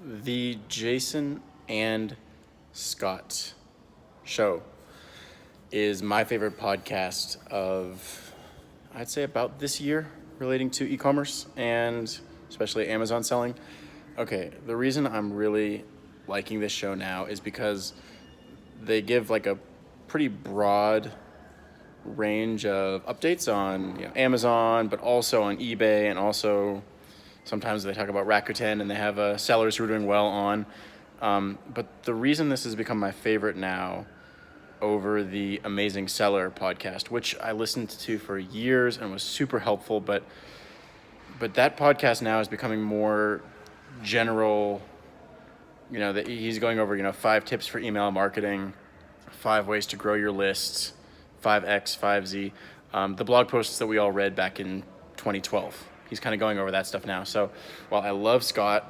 The Jason and Scott Show is my favorite podcast of, I'd say, about this year relating to e-commerce and especially Amazon selling. Okay, the reason I'm really liking this show now is because they give like a pretty broad range of updates on Amazon, but also on eBay, and also sometimes they talk about Rakuten, and they have sellers who are doing well on. But the reason this has become my favorite now over the Amazing Seller podcast, which I listened to for years and was super helpful, but that podcast now is becoming more general. That he's going over 5 tips for email marketing, 5 ways to grow your lists, 5X, 5Z, the blog posts that we all read back in 2012. He's kind of going over that stuff now. So while I love Scott,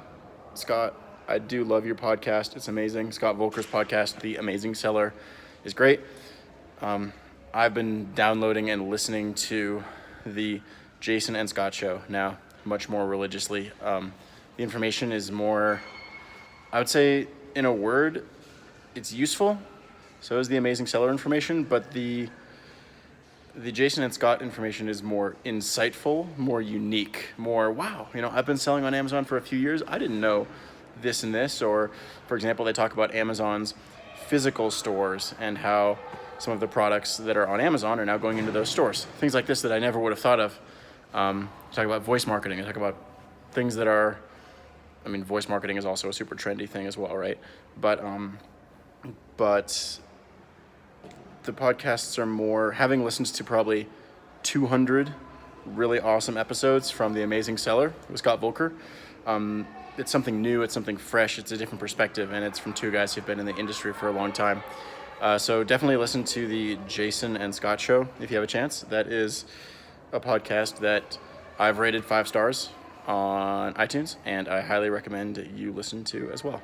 I do love your podcast. It's amazing. Scott Volker's podcast, The Amazing Seller, is great. I've been downloading and listening to the Jason and Scott Show now much more religiously. The information is more, I would say, in a word, it's useful. So is the Amazing Seller information, but the Jason and Scott information is more insightful, more unique, more, wow, I've been selling on Amazon for a few years. I didn't know this and this. Or, for example, they talk about Amazon's physical stores and how some of the products that are on Amazon are now going into those stores. Things like this that I never would have thought of. Talk about voice marketing. I talk about things that are, voice marketing is also a super trendy thing as well, right? But the podcasts are more, having listened to probably 200 really awesome episodes from The Amazing Seller with Scott Volker. It's something new, it's something fresh, it's a different perspective, and it's from 2 guys who've been in the industry for a long time. So definitely listen to the Jason and Scott Show if you have a chance. That is a podcast that I've rated 5 stars on iTunes, and I highly recommend you listen to as well.